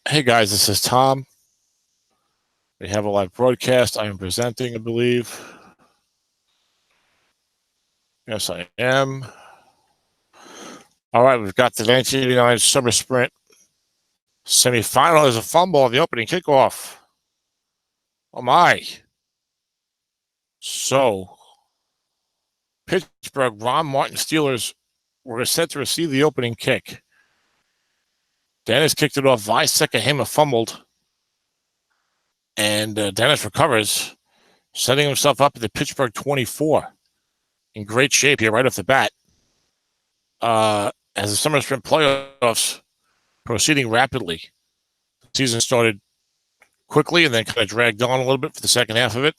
Hey guys, this is Tom. We have a live broadcast. I am presenting, I believe. Yes, I am. All right, we've got the 1989 Summer Sprint semifinal. There's a fumble on the opening kickoff. Oh my. So, Pittsburgh, Ron Martin Steelers were set to receive the opening kick. Dennis kicked it off. Sekahema fumbled. And Dennis recovers, setting himself up at the Pittsburgh 24. In great shape here right off the bat. As the Summer Sprint playoffs proceeding rapidly. The season started quickly and then kind of dragged on a little bit for the second half of it.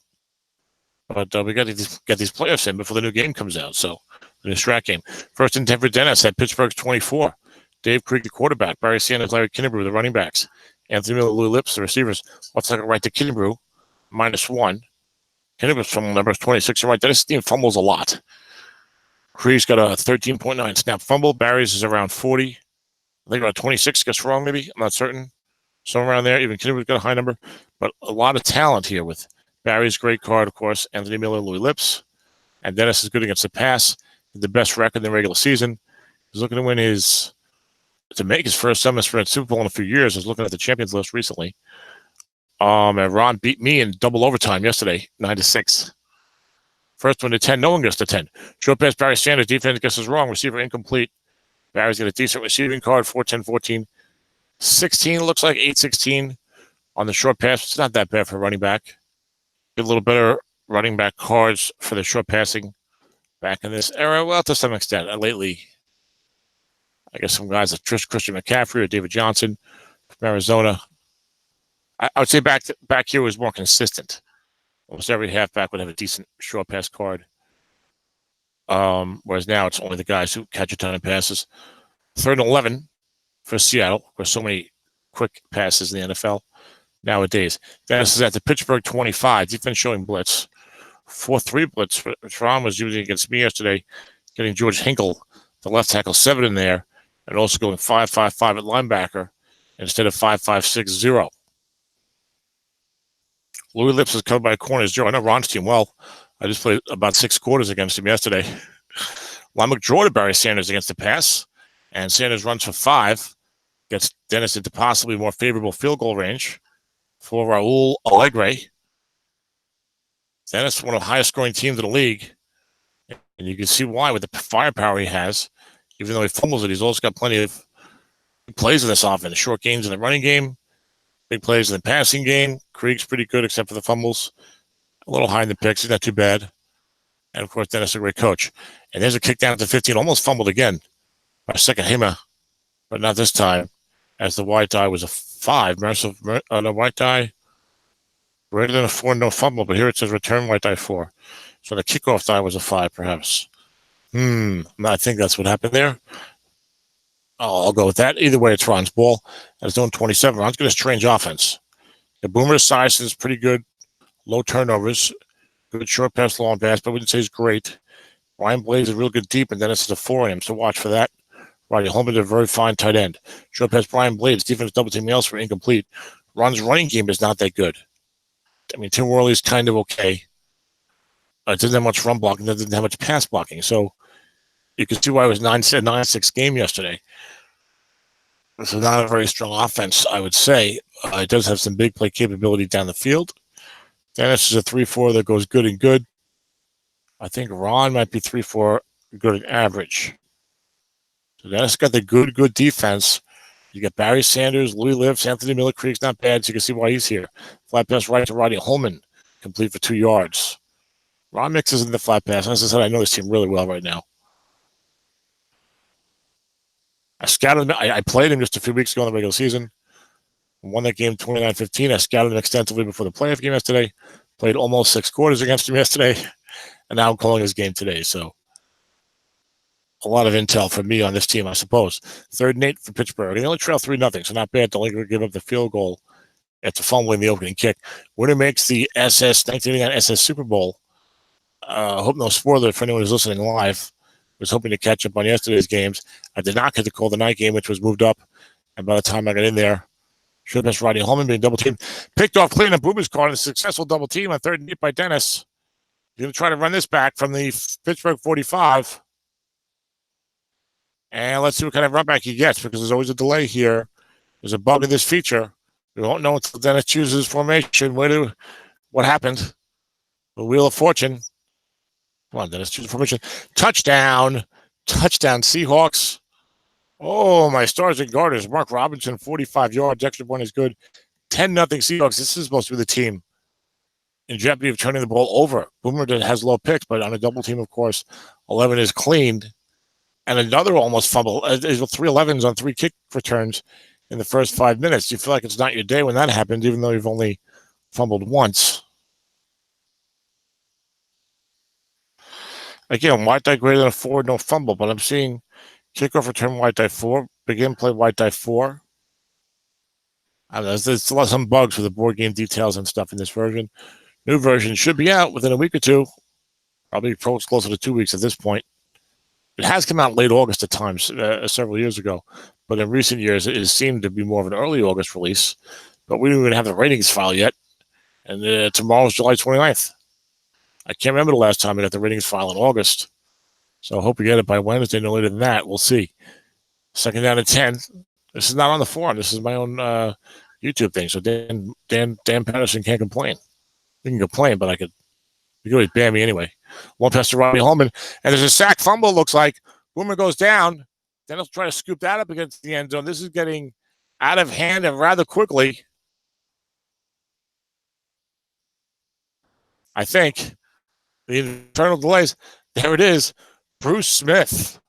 But we got to get these playoffs in before the new game comes out. So the new STRAT game. First and 10 for Dennis at Pittsburgh's 24. Dave Krieg, the quarterback. Barry Sanders, Larry Kinnebrew, the running backs. Anthony Miller, Louis Lips, the receivers. Left second right to Kinnebrew, -1. Kinnebrew's fumble number is 26. Right, Dennis' team fumbles a lot. Krieg's got a 13.9 snap fumble. Barry's is around 40. I think about 26 gets wrong, maybe. I'm not certain. Somewhere around there. Even Kinnebrew's got a high number. But a lot of talent here with Barry's great card, of course. Anthony Miller, Louis Lips. And Dennis is good against the pass. The best record in the regular season. He's looking to make his first Summer Sprint Super Bowl in a few years. I was looking at the champions list recently. And Ron beat me in double overtime yesterday, 9-6. First one to 10, no one gets to 10. Short pass, Barry Sanders, defense guesses wrong. Receiver incomplete. Barry's got a decent receiving card, 4-10-14. 16, looks like 8-16 on the short pass. It's not that bad for running back. Get a little better running back cards for the short passing back in this era. Well, to some extent. Lately, I guess some guys like Christian McCaffrey or David Johnson from Arizona. I would say back here was more consistent. Almost every halfback would have a decent short pass card. Whereas now it's only the guys who catch a ton of passes. 3rd and 11 for Seattle. There's so many quick passes in the NFL nowadays. Dennis is at the Pittsburgh 25. Defense showing blitz. 4-3 blitz, which Ron was using against me yesterday, getting George Hinkle, the left tackle, 7 in there, and also going 5-5-5 at linebacker instead of 5-5-6-0. Louis Lips is covered by corners. Joe, I know Ron's team well. I just played about 6 quarters against him yesterday. Lon McDraw to Barry Sanders against the pass. And Sanders runs for 5. Gets Dennis into possibly more favorable field goal range for Raul Allegre. Dennis, one of the highest scoring teams in the league. And you can see why with the firepower he has. Even though he fumbles it, he's also got plenty of plays in this offense. Short gains in the running game. Big plays in the passing game. Krieg's pretty good except for the fumbles. A little high in the picks. He's not too bad. And, of course, Dennis is a great coach. And there's a kick down to 15. Almost fumbled again by Sekahema, but not this time, as the white die was a 5. The white die greater than a 4, no fumble. But here it says return white die 4. So the kickoff die was a 5, perhaps. I think that's what happened there. I'll go with that. Either way, it's Ron's ball. As zone 27, Ron's got a strange offense. The Boomer's size is pretty good. Low turnovers. Good short pass, long pass, but we wouldn't say he's great. Brian Blades is real good deep, and then it's a 4 in, so watch for that. Roddy Holman is a very fine tight end. Short pass, Brian Blades. Defense double team elsewhere, incomplete. Ron's running game is not that good. I mean, Tim Worley's kind of okay. It doesn't have much run blocking. It doesn't have much pass blocking. So you can see why it was 9-6 game yesterday. This is not a very strong offense, I would say. It does have some big play capability down the field. Dennis is a 3-4 that goes good and good. I think Ron might be 3-4 good and average. So Dennis got the good defense. You got Barry Sanders, Louis Lips, Anthony Miller. Krieg's not bad, so you can see why he's here. Flat pass right to Roddy Holman, complete for 2 yards. Ron mixes in the flat pass. As I said, I know this team really well right now. I scouted him. I played him just a few weeks ago in the regular season. Won that game 29-15. I scouted him extensively before the playoff game yesterday. Played almost 6 quarters against him yesterday. And now I'm calling his game today. So a lot of intel for me on this team, I suppose. 3rd and 8 for Pittsburgh. They only trail 3-0, so not bad to only give up the field goal after fumbling the opening kick. Winner makes the 1989 SS Super Bowl. Hope no spoiler for anyone who's listening live. Was hoping to catch up on yesterday's games. I did not get to call the night game, which was moved up. And by the time I got in there, Should miss Rodney Holman being double teamed. Picked off clean and Boomer's caught in a successful double team on 3rd and 8 by Dennis. You're going to try to run this back from the Pittsburgh 45. And let's see what kind of run back he gets, because there's always a delay here. There's a bug in this feature. We won't know until Dennis chooses formation. What happened? The Wheel of Fortune. Come on, Dennis, choose formation. Touchdown. Touchdown, Seahawks. Oh, my stars and garters. Mark Robinson, 45 yards. Extra point is good. 10-0 Seahawks. This is supposed to be the team in jeopardy of turning the ball over. Boomer has low picks, but on a double team, of course, 11 is cleaned. And another almost fumble. There's 3 11s on 3 kick returns in the first 5 minutes. You feel like it's not your day when that happens, even though you've only fumbled once. Again, white die greater than a 4, no fumble, but I'm seeing kickoff return white die 4, begin play white die 4. I don't know, there's some bugs with the board game details and stuff in this version. New version should be out within a week or two. Probably closer to 2 weeks at this point. It has come out late August at times, several years ago. But in recent years, it has seemed to be more of an early August release. But we don't even have the ratings file yet. And tomorrow's July 29th. I can't remember the last time I got the ratings file in August. So I hope we get it by Wednesday, no later than that. We'll see. 2nd down and 10. This is not on the forum. This is my own YouTube thing. So Dan Patterson can't complain. You can complain, but you can always ban me anyway. One pass to Rodney Holman. And there's a sack fumble, looks like. Boomer goes down. Then he'll try to scoop that up against the end zone. This is getting out of hand and rather quickly. I think. The internal delays. There it is. Bruce Smith.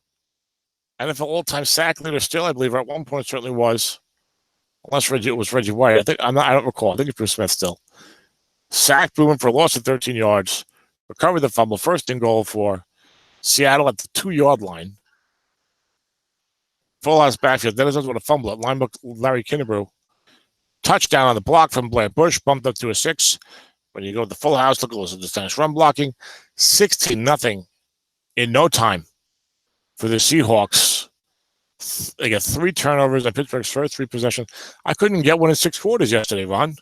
NFL all-time sack leader still, I believe, at one point certainly was. Unless it was Reggie White. I don't recall. I think it's Bruce Smith still. Sacked Boomer for a loss of 13 yards. Recovered the fumble. 1st and goal for Seattle at the 2-yard line. Full house backfield. Then it's with a fumble at linebook Larry Kinnebrew. Touchdown on the block from Blair Bush. Bumped up to a 6. When you go to the full house, look at the Dennis run blocking. 16-0 in no time for the Seahawks. They got 3 turnovers on Pittsburgh's first 3 possessions. I couldn't get one in 6 quarters yesterday, Ron.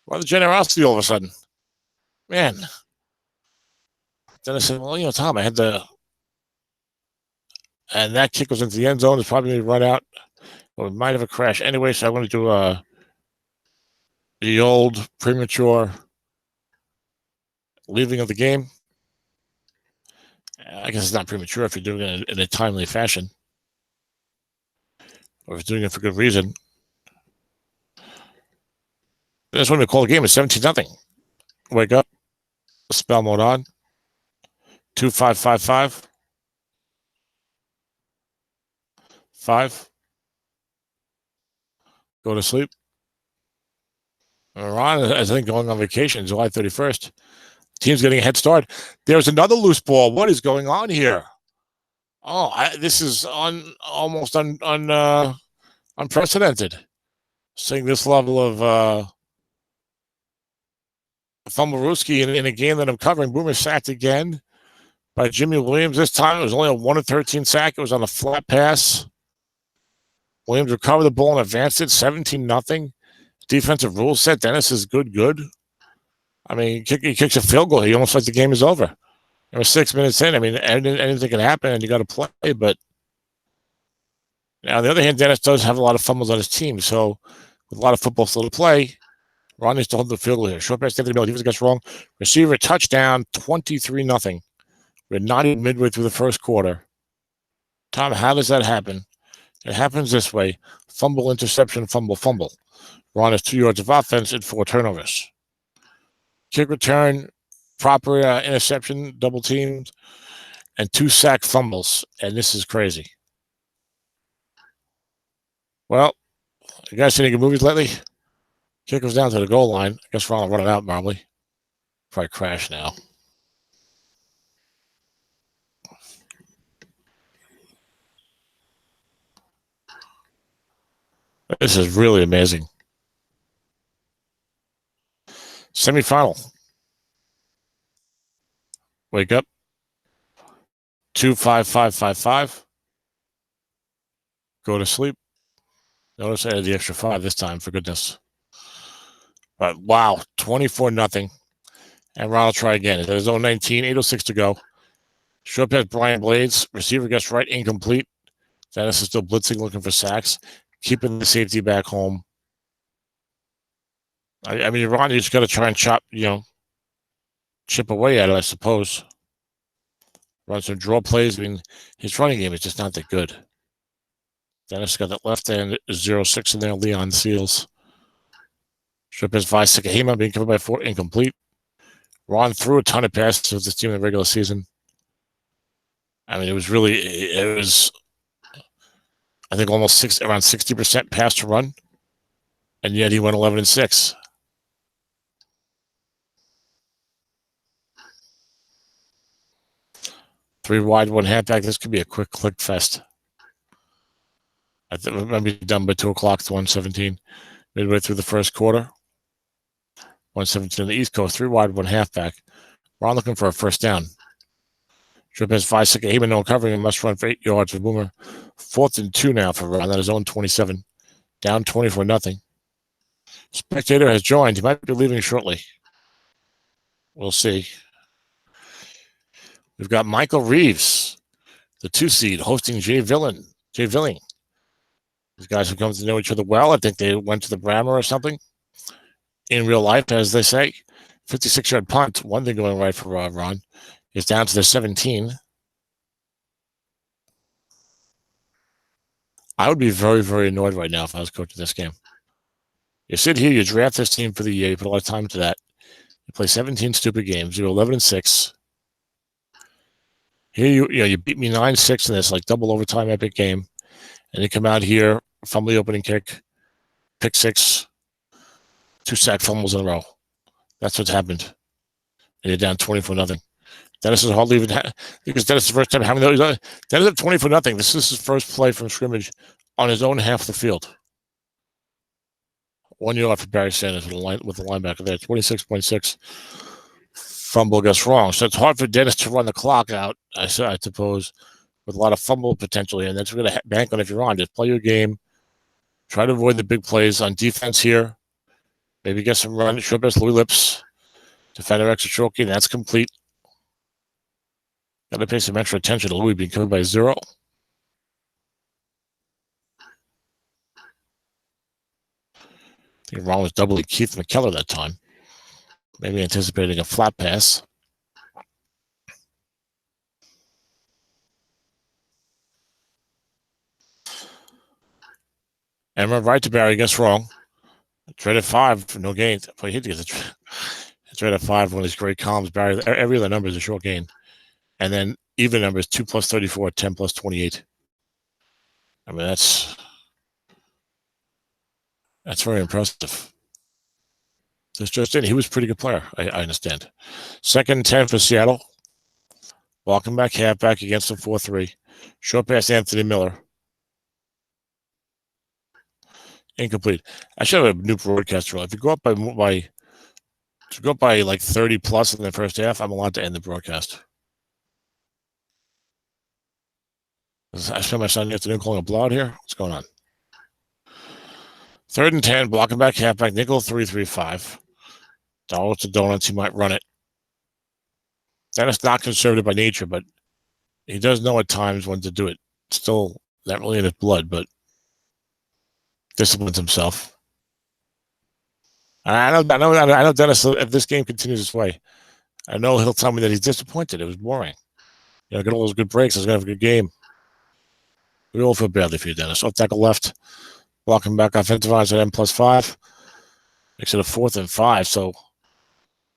Why the generosity all of a sudden? Man. Then I said, well, Tom, I had the... And that kick was into the end zone. It's probably going to run out. Or it might have a crash. Anyway, so I'm going to do the old premature leaving of the game. I guess it's not premature if you're doing it in a timely fashion. Or if you're doing it for good reason. That's when we call the game. It's 17-0. Wake up. Spell mode on. 2555. 5. Go to sleep. Ron is, I think, going on vacation July 31st. Team's getting a head start. There's another loose ball. What is going on here? Oh, this is almost unprecedented. Seeing this level of fumblerooski in a game that I'm covering. Boomer sacked again by Jimmy Williams. This time it was only a 1 of 13 sack. It was on a flat pass. Williams recovered the ball and advanced it 17-0. Defensive rule set. Dennis is good. I mean, he kicks a field goal. He almost like the game is over. It was 6 minutes in. I mean, anything can happen, and you got to play. But now, on the other hand, Dennis does have a lot of fumbles on his team. So, with a lot of football still to play, Ron needs to hold the field goal here. Short pass to the middle. Defense gets wrong. Receiver touchdown, 23-0. We're not even midway through the first quarter. Tom, how does that happen? It happens this way. Fumble, interception, fumble. Ron has 2 yards of offense and 4 turnovers. Kick return, proper interception, double teamed, and 2 sack fumbles. And this is crazy. Well, you guys seen any good movies lately? Kick goes down to the goal line. I guess Ron will run it out probably. Probably crash now. This is really amazing. Semifinal. Wake up. 25555. Go to sleep. Notice I had the extra 5 this time, for goodness. But wow, 24-0. And Ron will try again. It's his own 19, 8:06 to go. Short pass, Brian Blades. Receiver gets right, incomplete. Dennis is still blitzing, looking for sacks, keeping the safety back home. I mean, Ron, you just got to try and chip away at it, I suppose. Run some draw plays. I mean, his running game is just not that good. Dennis got that left end 0-6 in there. Leon Seals. Short pass, Sakahima being covered by 4, incomplete. Ron threw a ton of passes with this team in the regular season. I mean, it was I think around 60% pass to run, and yet he went 11-6. Three wide, one halfback. This could be a quick click fest. I think it might be done by 2 o'clock to 1:17. Midway through the first quarter. 1:17 on the East Coast. 3 wide, 1 halfback. Ron looking for a first down. Trip has 5 second. Even no covering and must run for 8 yards for Boomer. 4th and 2 now for Ron. That is zone 27. Down 24-0. Spectator has joined. He might be leaving shortly. We'll see. We've got Michael Reeves, the 2 seed, hosting Jay Villing. These guys have come to know each other well. I think they went to the Brammer or something. In real life, as they say. 56-yard punt. One thing going right for Ron. Is down to the 17. I would be very, very annoyed right now if I was coaching this game. You sit here, you draft this team for the year, you put a lot of time into that. You play 17 stupid games. You go 11-6. Here you beat me 9-6 in this like double overtime epic game, and you come out here, fumble the opening kick, pick 6, 2 sack fumbles in a row. That's what's happened. And you're down 24-0. Dennis is hardly even because Dennis is the first time having those. Dennis at 24-0. This is his first play from scrimmage on his own half of the field. 1 yard for Barry Sanders with the linebacker there. 26.6. Fumble gets wrong, so it's hard for Dennis to run the clock out. I suppose with a lot of fumble potential here, and that's what we're going to bank on if you're on. Just play your game. Try to avoid the big plays on defense here. Maybe get some run. Short pass, Louis Lips. Defender extra choking. That's complete. Got to pay some extra attention to Louis being covered by 0. I think Ron was doubling Keith McKellar that time. Maybe anticipating a flat pass. And run right to Barry. Gets wrong. Trade at 5 for no gain. But he gets a trade at 5. One of these great columns. Barry. Every other number is a short gain. And then even numbers 2 plus 34, 10 plus 28. I mean, that's very impressive. This just in, he was a pretty good player. I understand. 2nd and 10 for Seattle. Walking back halfback against the 4-3. Short pass Anthony Miller. Incomplete. I should have a new broadcast rule. If you go up by like 30 plus in the first half, I'm allowed to end the broadcast. I spent my Sunday afternoon calling a blowout here. What's going on? 3rd and 10, blocking back halfback, nickel 3-3-5. Dollars to donuts, he might run it. Dennis not conservative by nature, but he does know at times when to do it. Still not really in his blood, but disciplines himself. I know Dennis, if this game continues this way, I know he'll tell me that he's disappointed. It was boring. Get all those good breaks. I was going to have a good game. We all feel badly for you, Dennis. Off tackle left. Blocking back offensive line at M+5. Makes it a 4th and 5. So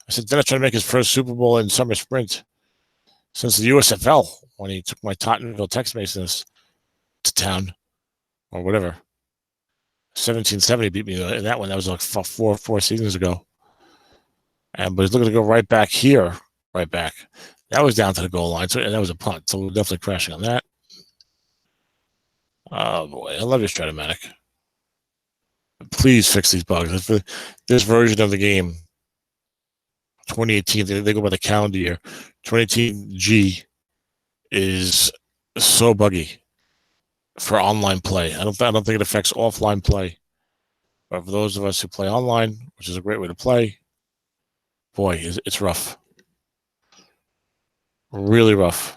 I said Dennis trying to make his first Super Bowl in summer sprint since the USFL when he took my Tottenville Tex Masons to town or whatever. 1770 beat me in that one. That was like four seasons ago. But he's looking to go right back here. Right back. That was down to the goal line, and that was a punt. So we're definitely crashing on that. Oh boy, I love your Stratomatic. Please fix these bugs. This version of the game, 2018, they go by the calendar year. 2018 G is so buggy. for online play. I don't think it affects offline play. But for those of us who play online, which is a great way to play, boy, it's rough. Really rough.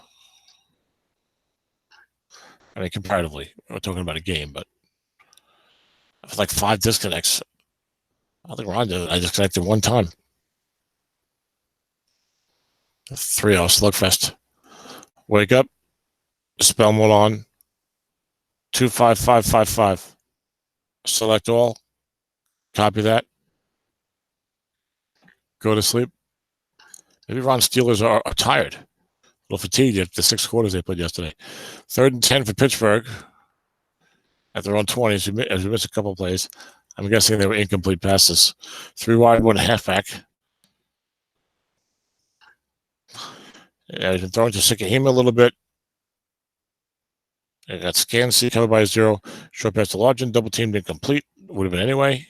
I mean, comparatively, we're talking about a game, but it's like 5 disconnects. I think I disconnected 1 time. 3-hour slugfest. Wake up, spell mode on. 25555. Select all. Copy that. Go to sleep. Maybe Ron's Steelers are tired. A little fatigued after the 6 quarters they played yesterday. 3rd and 10 for Pittsburgh. At their own 20, as we missed a couple of plays. I'm guessing they were incomplete passes. 3 wide, 1 halfback. He's been throwing to Sikahima a little bit. They got scan C covered by 0. Short pass to Largent. Double teamed incomplete. Would have been anyway.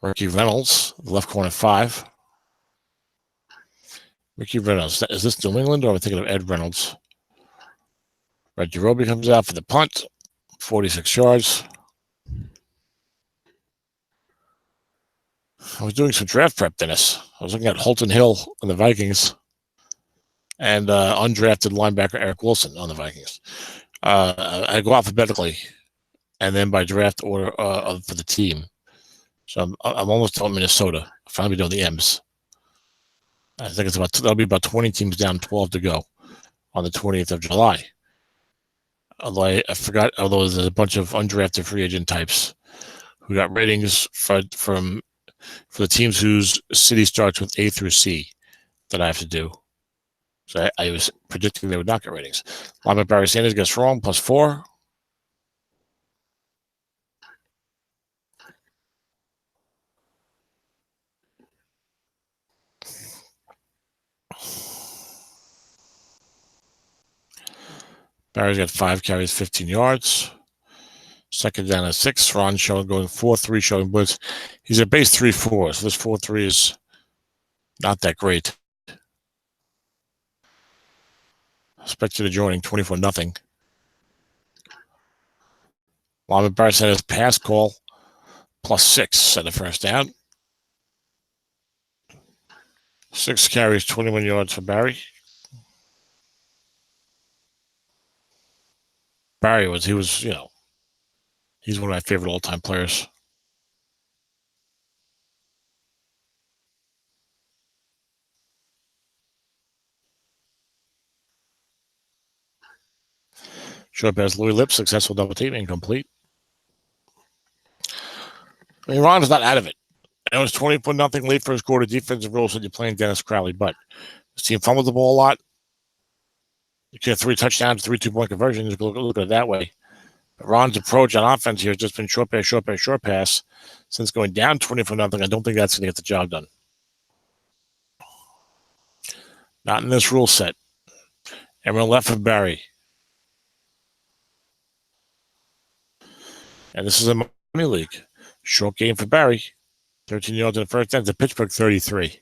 Ricky Reynolds, left corner 5. Ricky Reynolds. Is this New England or am I thinking of Ed Reynolds? Reggie Roby comes out for the punt. 46 yards. I was doing some draft prep, Dennis. I was looking at Holton Hill on the Vikings and undrafted linebacker Eric Wilson on the Vikings. I go alphabetically and then by draft order for the team. So I'm almost done Minnesota. I'm finally doing the M's. I think that'll be about 20 teams down, 12 to go on the 20th of July. Although I forgot, although there's a bunch of undrafted free agent types who got ratings for the teams whose city starts with A through C that I have to do. So I was predicting they would not get ratings. Linebacker Barry Sanders gets wrong, +4. Barry's got 5 carries, 15 yards. 2nd down at 6. Ron showing going 4-3 showing blitz. He's at base 3-4, so this 4-3 is not that great. Expected adjoining 24-0. Linebacker Barry Sanders pass call +6 at the 1st down. 6 carries, 21 yards for Barry. Barry was he's one of my favorite all-time players. Short pass, Louis Lips, successful double team, incomplete. I mean, Ron's not out of it. It was 24-0 late first quarter. Defensive rules said you're playing Dennis Crowley, but this team fumbled the ball a lot. You get 3 touchdowns, 3 2-point conversions. Look at it that way. But Ron's approach on offense here has just been short pass. Since going down 24-0, I don't think that's going to get the job done. Not in this rule set. Everyone left for Barry. And this is a Miami League. Short game for Barry. 13 yards in the 1st down to Pittsburgh 33.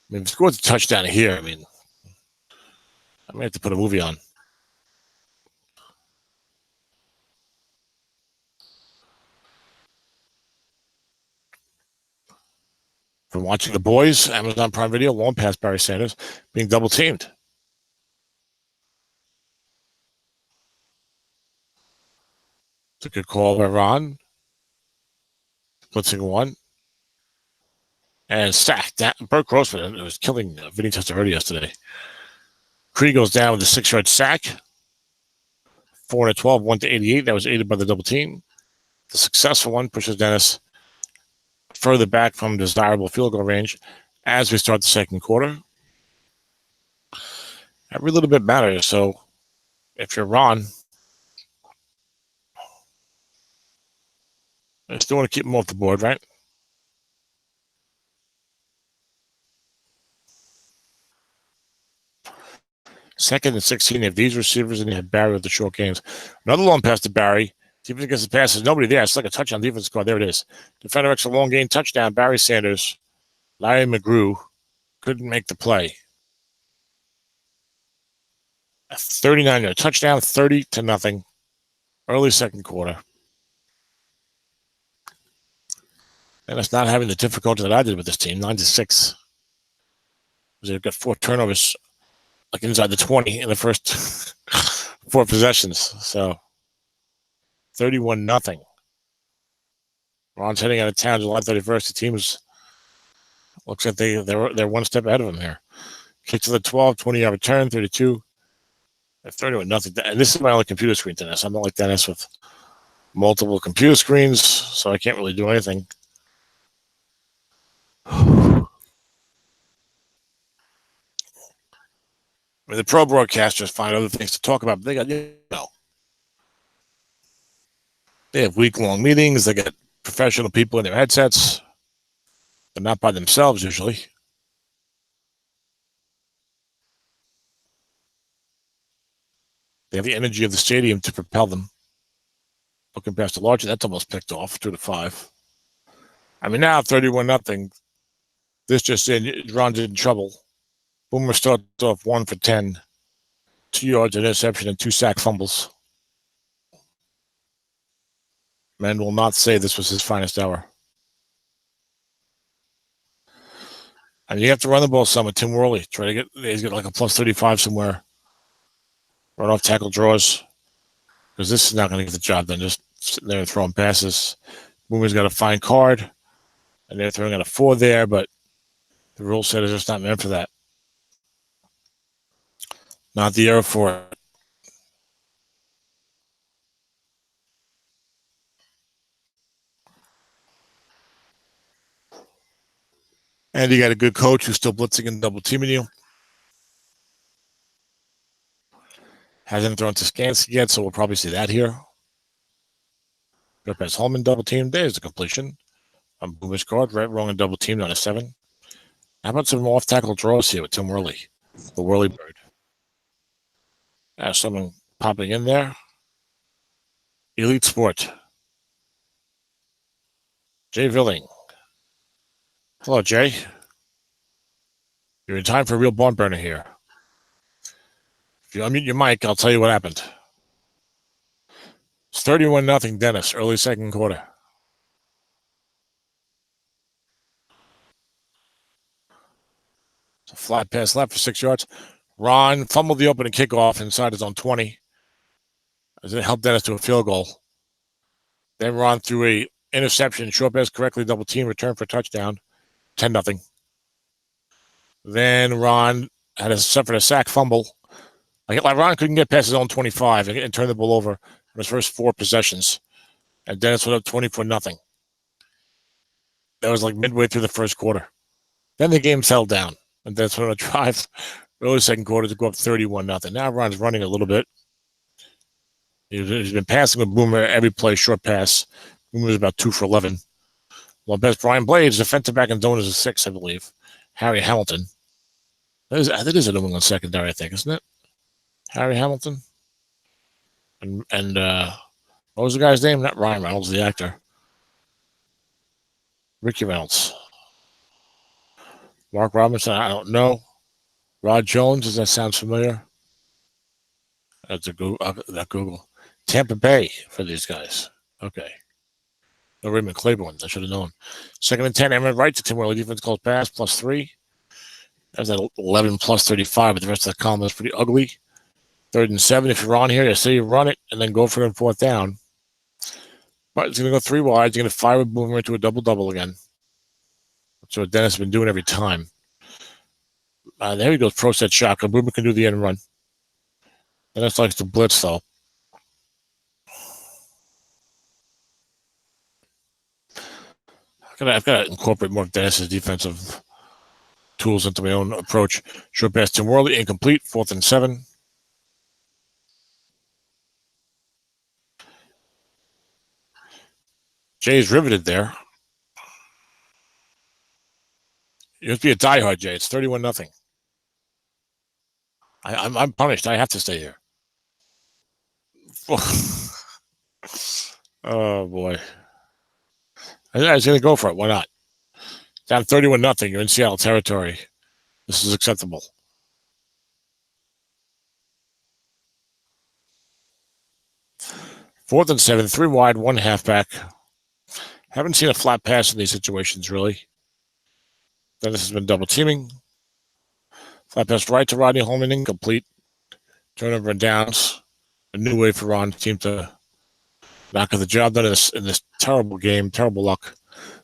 I mean, if he scores a touchdown here, I may have to put a movie on. From watching The Boys, Amazon Prime Video, long pass Barry Sanders being double teamed. It's a good call by Ron. Blitzing 1. And sacked. Burt Grossman was killing Vinny Testaverde yesterday. Cree goes down with a 6-yard sack. 4-12, 1-88. That was aided by the double team. The successful one pushes Dennis further back from desirable field goal range as we start the 2nd quarter. Every little bit matters. So if you're Ron, I still want to keep him off the board, right? Second and 16, you have these receivers, and you have Barry with the short games. Another long pass to Barry. Defense against the pass. There's nobody there. It's like a touchdown defense score. There it is. Defender extra long gain touchdown. Barry Sanders. Larry McGrew couldn't make the play. 39-yard touchdown, 30-0. Early second quarter. And it's not having the difficulty that I did with this team, 9-6. They've got 4 turnovers, like inside the 20 in the first 4 possessions. So 31-0. Ron's heading out of town July 31st. The team looks like they're one step ahead of him here. Kick to the 12, 20-yard return, 32. 31-0. And this is my only computer screen, Dennis. I'm not like Dennis with multiple computer screens, so I can't really do anything. I mean, the pro broadcasters find other things to talk about, but they got, they have week-long meetings. They get professional people in their headsets. They're not by themselves usually. They have the energy of the stadium to propel them. Looking past the larger, that's almost picked off, 2-5. I mean, now 31-0. This just in, Ron's in trouble. Boomer starts off 1 for 10, 2 yards, an interception, and 2 sack fumbles. Men will not say this was his finest hour. And you have to run the ball some with Tim Worley. He's got like a plus 35 somewhere. Run off tackle draws. Because this is not going to get the job done. Just sitting there and throwing passes. Boomer's got a fine card. And they're throwing out a 4 there, but the rule set is just not meant for that. Not the era for it. And you got a good coach who's still blitzing and double teaming you. Hasn't thrown to Skansky yet, so we'll probably see that here. Pass Holman double team. There's the completion. On Boomer's card, right, wrong, and double teamed on a 7. How about some off tackle draws here with Tim Worley, the Worley bird? Someone popping in there. Elite Sport. Jay Villing. Hello, Jay. You're in time for a real barn burner here. If you unmute your mic, I'll tell you what happened. It's 31-0, Dennis, early second quarter. It's a flat pass left for 6 yards. Ron fumbled the opening kickoff inside his own 20. As it helped Dennis to a field goal. Then Ron threw a interception, short pass correctly, double team, return for a touchdown, 10-0. Then Ron suffered a sack fumble. Like Ron couldn't get past his own 25 and turn the ball over in his first 4 possessions. And Dennis went up 24-0. That was like midway through the first quarter. Then the game settled down. And Dennis went on a drive early second quarter to go up 31-0. Now Ron's running a little bit. He's been passing with Boomer every play, short pass. Boomer's about 2 for 11. Well, best Brian Blades, defensive back in donors is 6, I believe. Harry Hamilton. That is a New England secondary, I think, isn't it? Harry Hamilton. And what was the guy's name? Not Ryan Reynolds, the actor. Ricky Reynolds. Mark Robinson, I don't know. Rod Jones, does that sound familiar? That's that Google. Tampa Bay for these guys. Okay. No Raymond Claiborne. I should have known. 2nd and 10. Emmett right to Tim Worley. Defense calls pass plus 3. That's at 11 plus 35, but the rest of the column is pretty ugly. 3rd and 7. If you're on here, you say you run it and then go for it on 4th down. But it's going to go 3 wide. You're going to fire a Boomer into a double-double again. That's what Dennis has been doing every time. There he goes, pro set shotgun. Boomer can do the end run. Dennis likes to blitz, though. I've got to incorporate more of Dennis's defensive tools into my own approach. Short pass to Worley, incomplete. 4th and 7. Jay's riveted there. You have to be a diehard, Jay. It's 31-0. I'm punished. I have to stay here. Oh, boy. I was going to go for it. Why not? Down 31-0. You're in Seattle territory. This is acceptable. 4th and 7, 3 wide, 1 halfback. Haven't seen a flat pass in these situations, really. Dennis has been double teaming. Flat pass right to Rodney Holman, incomplete. Turnover and downs. A new way for Ron's team to knock the job done in this terrible game. Terrible luck.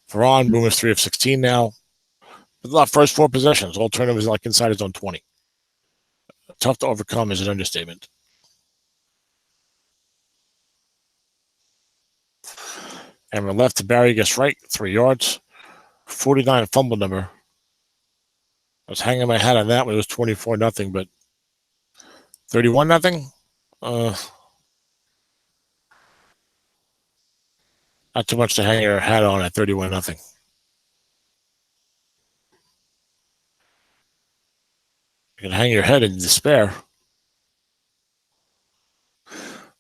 For Ron, Boomer's 3 of 16 now. But the first 4 possessions, all turnovers like inside his own 20. Tough to overcome is an understatement. And we're left to Barry, gets right, 3 yards. 49 fumble number. I was hanging my hat on that when it was 24-0, but 31-0? Not too much to hang your hat on at 31-0. You can hang your head in despair.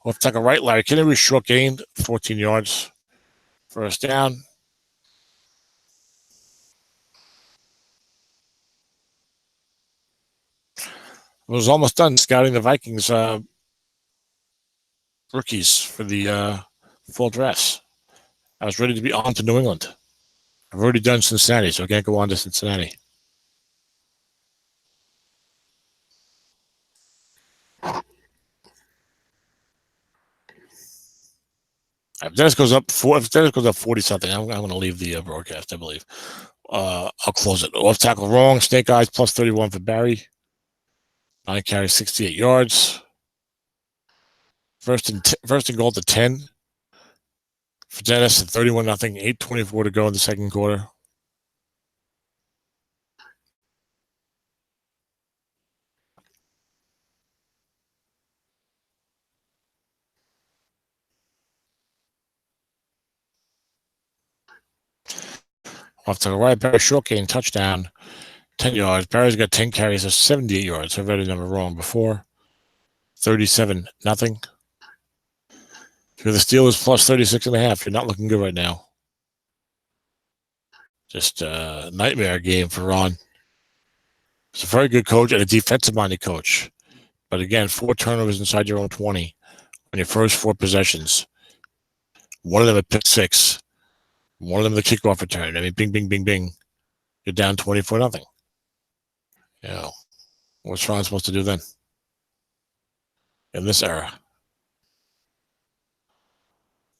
We'll take a right, Larry Kennedy, short gain, 14 yards. First down. I was almost done scouting the Vikings rookies for the full dress. I was ready to be on to New England. I've already done Cincinnati, so I can't go on to Cincinnati. If Dennis goes up 40-something, I'm going to leave the broadcast, I believe. I'll close it. Off tackle wrong. Snake eyes plus 31 for Barry. 9 carries, 68 yards. First and goal to 10 for Dennis at 31-0. 8:24 to go in the second quarter. Off to the right, Barry short gain, touchdown, 10 yards. Barry's got 10 carries of 78 yards. I've read a number wrong before. 37-0. For the Steelers plus 36.5. You're not looking good right now. Just a nightmare game for Ron. He's a very good coach and a defensive-minded coach. But again, 4 turnovers inside your own 20 on your first 4 possessions. One of them a pick 6. One of them the kickoff return. I mean, bing, bing, bing, bing. You're down 24-0. You know, what's Ron supposed to do then? In this era.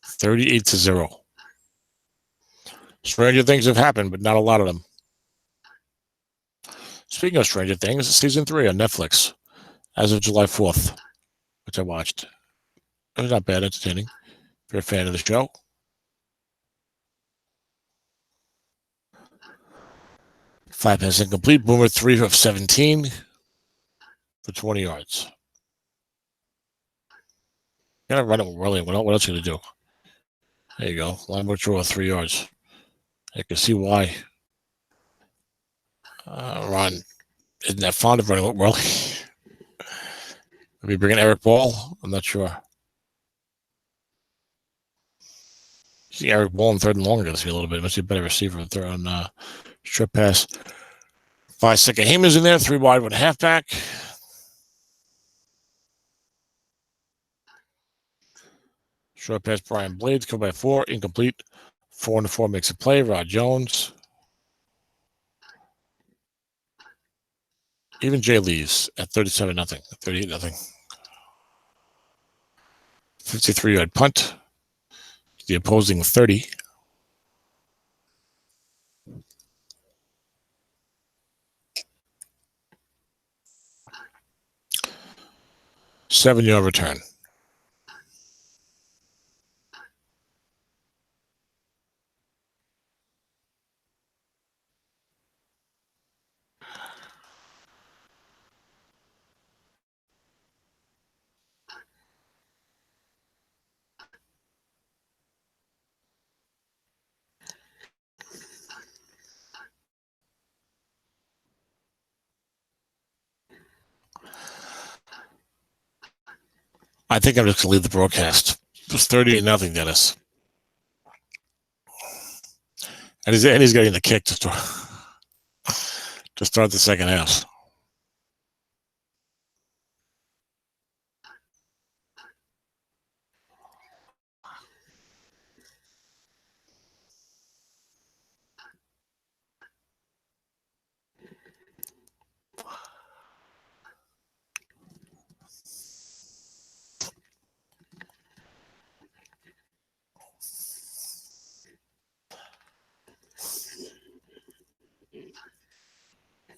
38-0. Stranger things have happened, but not a lot of them. Speaking of Stranger Things, season 3 on Netflix as of July 4th, which I watched. It was not bad, entertaining. If you're a fan of the show. Flat pass incomplete. Boomer 3 of 17 for 20 yards. You gotta run it really. What else are you gonna do? There you go. Line throw 3 yards. I can see why Ron isn't that fond of running it well. Maybe bringing Eric Ball? I'm not sure. See Eric Ball in 3rd and long against me a little bit. Must be a better receiver on strip pass. 5-second Hamer's in there. 3 wide, 1 halfback. Short pass Brian Blades. Come by 4. Incomplete. 4-4 makes a play. Rod Jones. Even Jay leaves at 37-0. 38-0. 53-yard punt. The opposing 30. Seven-yard return. I think I'm just going to leave the broadcast. It was 38-0, Dennis. And he's getting the kick to start the second half.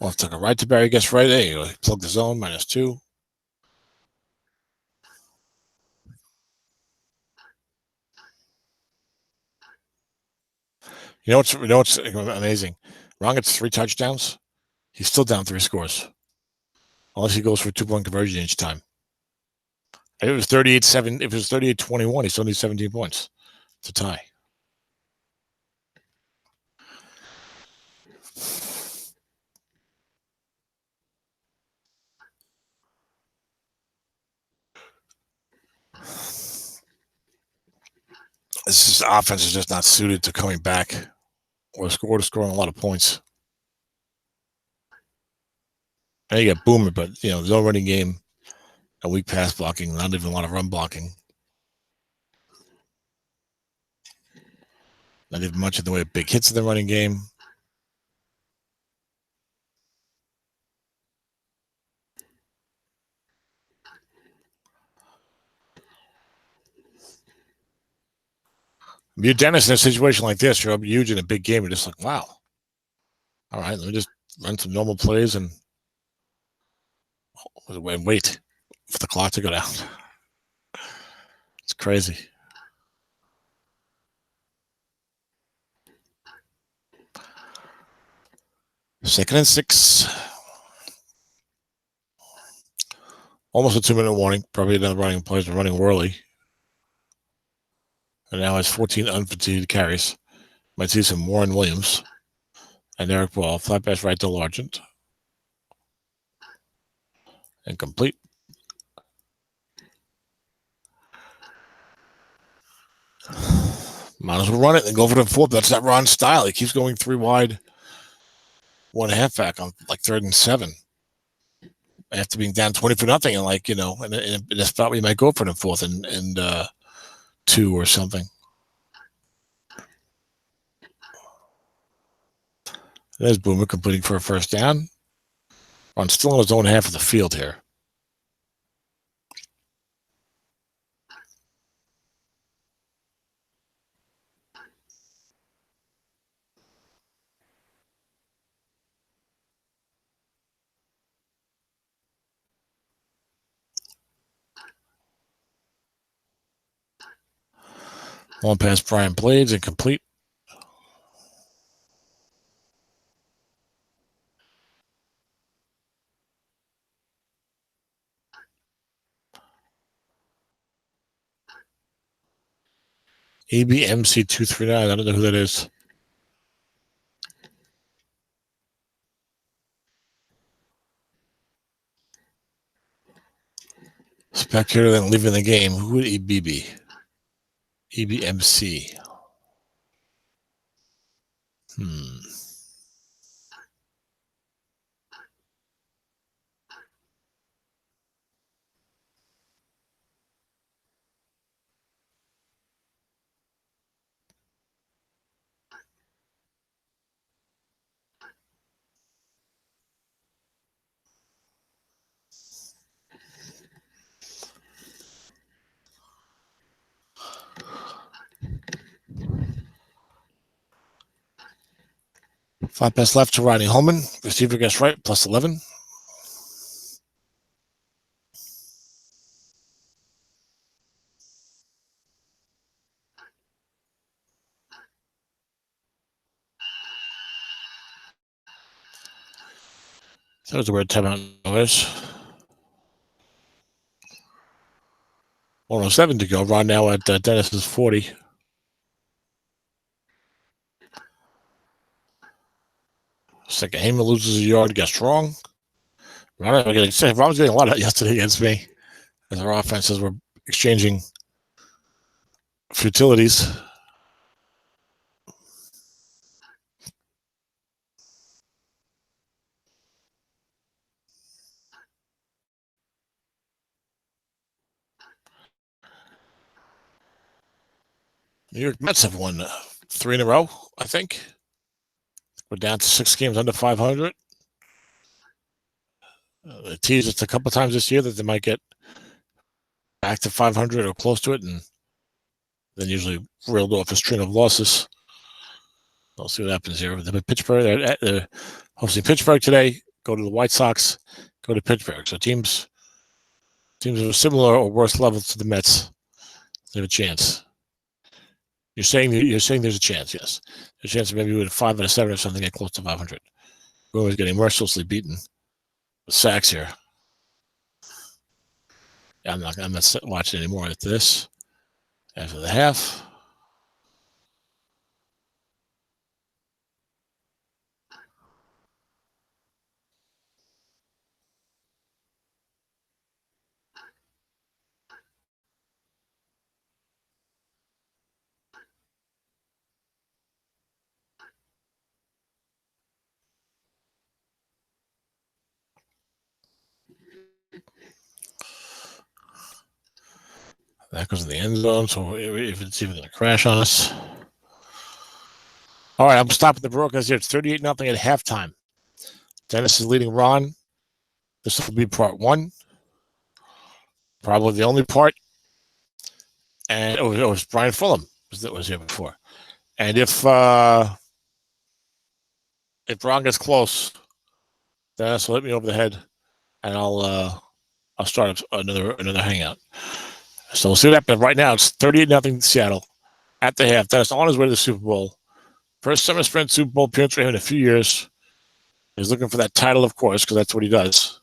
Well, took a right to Barry, gets right there. You plug the zone, -2. You know what's amazing? Ron gets 3 touchdowns. He's still down 3 scores. Unless he goes for a 2-point conversion each time. If it was 38-7, if it was 38-21, he still needs 17 points to tie. This offense is just not suited to coming back or scoring a lot of points. And you get Boomer, but there's no running game, a weak pass blocking, not even a lot of run blocking. Not even much in the way of big hits in the running game. You're Dennis in a situation like this, you're up huge in a big game. You're just like, wow. All right, let me just run some normal plays and wait for the clock to go down. It's crazy. Second and 6. Almost a 2-minute warning. Probably another running plays are running whirly. And now has 14 unfatigued carries. Might see some Warren Williams and Eric Ball. Flat pass right to Largent. Incomplete. Might as well run it and go for the 4th. That's not Ron's style. He keeps going 3 wide, 1 halfback on like 3rd and 7. After being down 20-0, and in a spot we might go for the 4th and 2 or something. There's Boomer completing for a first down. Ron's still in his own half of the field here. Long pass, Brian Blades, incomplete. ABMC 239. I don't know who that is. Spectator then leaving the game. Who would EB be? EBMC. Flat pass left to Rodney Holman. Receiver gets right, +11. That was a weird timeout noise. 1:07 to go. Ron now at Dennis's 40. Second, Heyman loses a yard, gets wrong. Ron was getting a lot of yesterday against me as our offenses were exchanging futilities. New York Mets have won 3 in a row, I think. We're down to 6 games under 500. They teased us a couple times this year that they might get back to 500 or close to it, and then usually reeled off a string of losses. We'll see what happens here. Pittsburgh, they're hosting Pittsburgh today. go to the White Sox, go to Pittsburgh. So teams of a similar or worse level to the Mets, they have a chance. You're saying there's a chance, yes. There's a chance maybe with a 5 out of 7 or something get close to 500. We're always getting mercilessly beaten with sacks here. Yeah, I'm not watching anymore at this. After the half. That goes in the end zone, so if it's even going to crash on us. All right, I'm stopping the broadcast here. It's 38-0 at halftime. Dennis is leading Ron. This will be part 1. Probably the only part. And it was Brian Fulham that was here before. And if Ron gets close, Dennis will hit me over the head, and I'll start another hangout. So we'll see what happens. Right now, it's 38-0 Seattle at the half. Dennis on his way to the Super Bowl. First summer sprint Super Bowl appearance for him in a few years. He's looking for that title, of course, because that's what he does.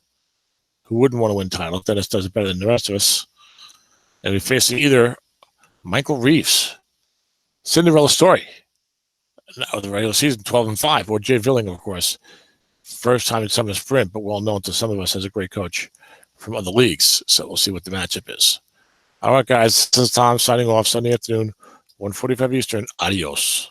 Who wouldn't want to win title? Dennis does it better than the rest of us. And we're facing either Michael Reeves, Cinderella story, of the regular season, 12-5, or Jay Villing, of course. First time in summer sprint, but well known to some of us as a great coach from other leagues. So we'll see what the matchup is. All right, guys, this is Tom signing off Sunday afternoon, 1:45 Eastern. Adios.